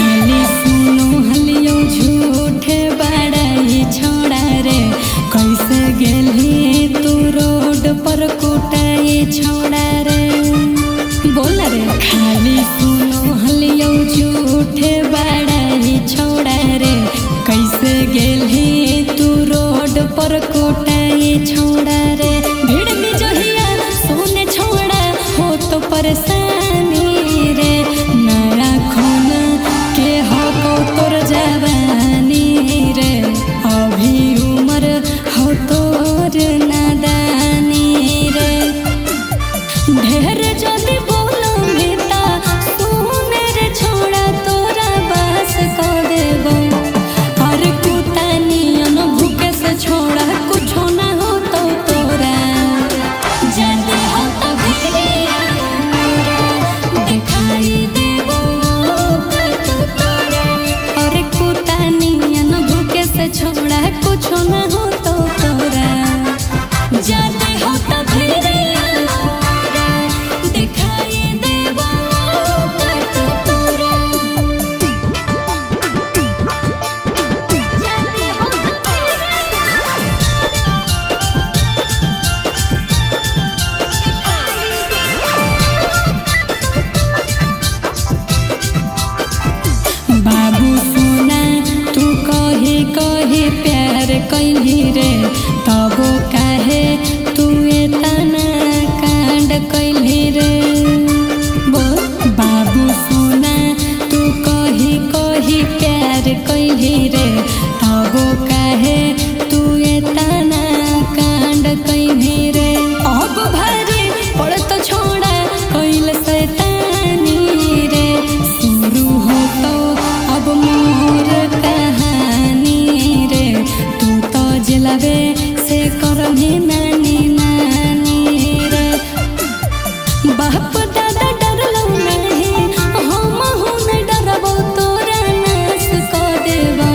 खाली सुनो हलियो झूठे बड़ाई छोड़ा रे कैसे गेली तू रोड पर कुटाई छोड़ा रे बोल रे खाली सुनो हलियो झूठे बड़ाई छोड़ा रे कैसे गेली तू रोड पर कुटाई छोड़ा रे भीड़ में जहिया सोने छोड़ा हो तो परेशानी रे नया खून के हो तोर जवानी रे अभी उम्र हो तोर नादानी रे ढेर जदी बोलो बेटा सुने रे छोड़ा तोरा बस को देबो और कुतानियन भूखे से छोड़ा कुछो ना हो तो तोरा जदी हो तो दिखाई देबो और कुतानियन भूखे से छोड़ा कुछो ना हो तो तोरा जदी हो तो दिखाई देबो तोरा बाबू सोना तू कहे कहे प्यार कैली रे तबो काहे तू एतना कांड कैली रे बोल बाबू सोना तू कहे कहे प्यार कैली रे तबो काहे तू एतना कांड कैली रे अब भारी पड़ तो छोड़ा कैल शैतानी रे शुरू हो तो अब मोर कहानी रे तू तो जलवे से करभी नानी नानी रे बाप दादा डरलो नहीं हम हूँ नहीं डरबो तोरा नाश को देबो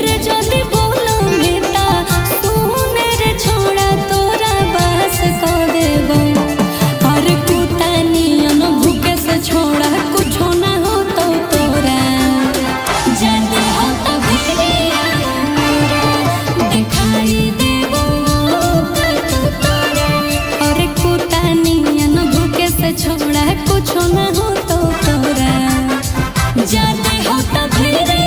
ढेर जदी बोलो बेटा सुने रे छोड़ा तोरा बस को देबो और कुतानियन भूखे से छोड़ा कुछो ना हो तो तोरा जाने हो तो भिड़िया दिखाई देबो और कुतानियन भूखे से छोड़ा कुछो ना हो तो तोरा जाने हो तो भिड़िया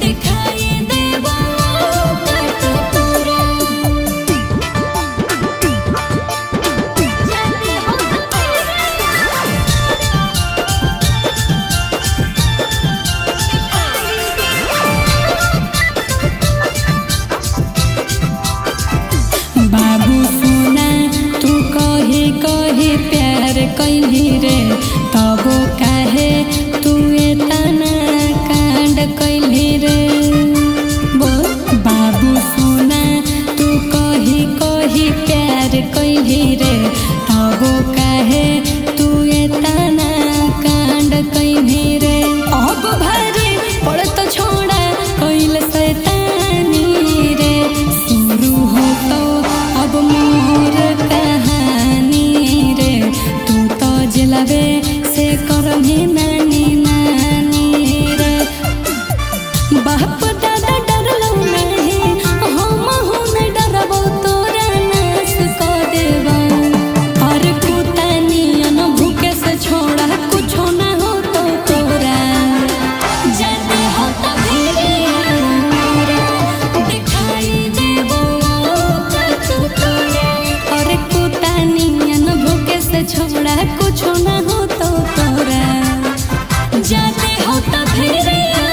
दिखाई देबो तोरा जाने हो तो बाबू सोना तू कही कही प्यार कैली रे तबो काहे तू एतना कांड कैली रे बोल बाबू सोना तू कही कही प्यार कैली रे तबो काहे तू एतना कांड कैली रे अब भारी पड़ तो छोड़ा कैल शैतानी रे शुरू हो तो अब मोर कहानी रे तू तो जिलबे से करही नानी नानी रे बाप दादा डरलो नहीं हम नहीं डरबो तोरा नाश को देबो और कुतानियन भूखे से छोड़ा कुछो ना हो तो तोरा जाने हो तो भिड़िया दिखाई देबो और कुतानियन भूखे से छोड़ा कुछो ना हो तो तोरा जाने हो तो भिड़िया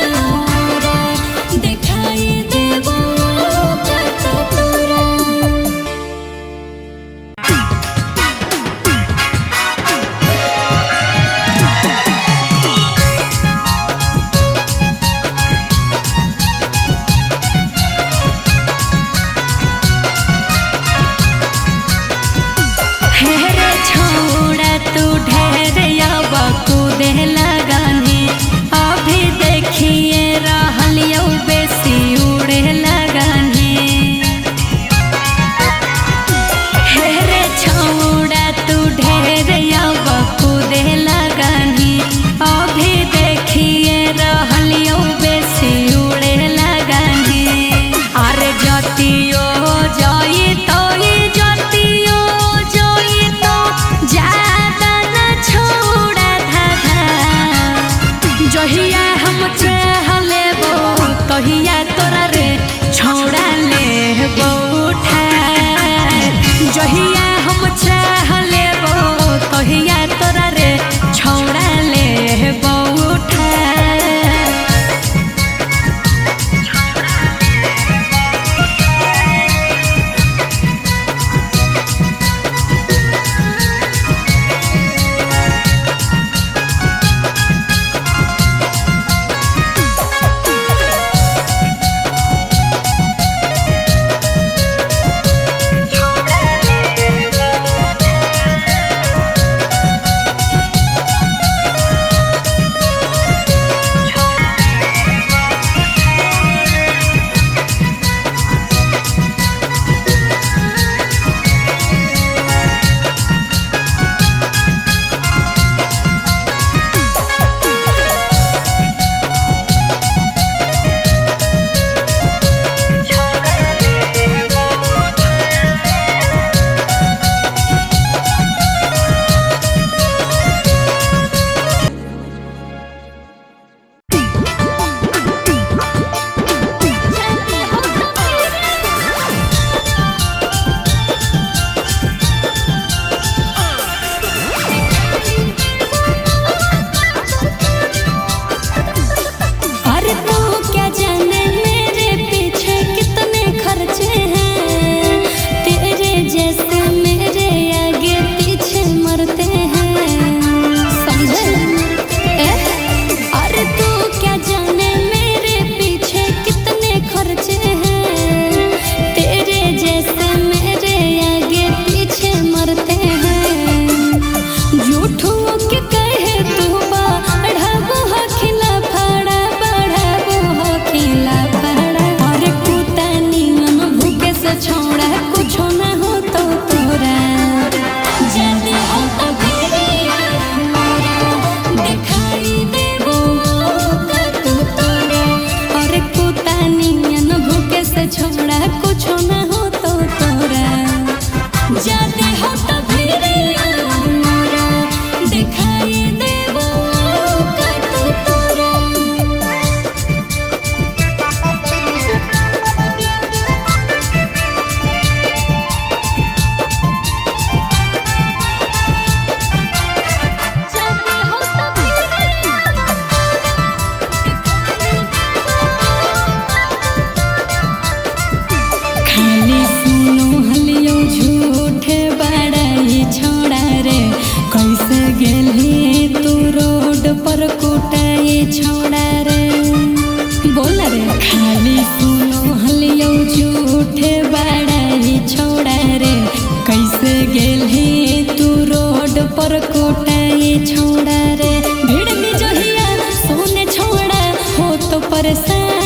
खाली सुनो हलियो झूठे बड़ा ही छोड़ा रे कैसे गेल ही तू रोड पर कोटाई छोड़ा रे भीड़ में जहिया सोने छोड़ा हो तो परेशान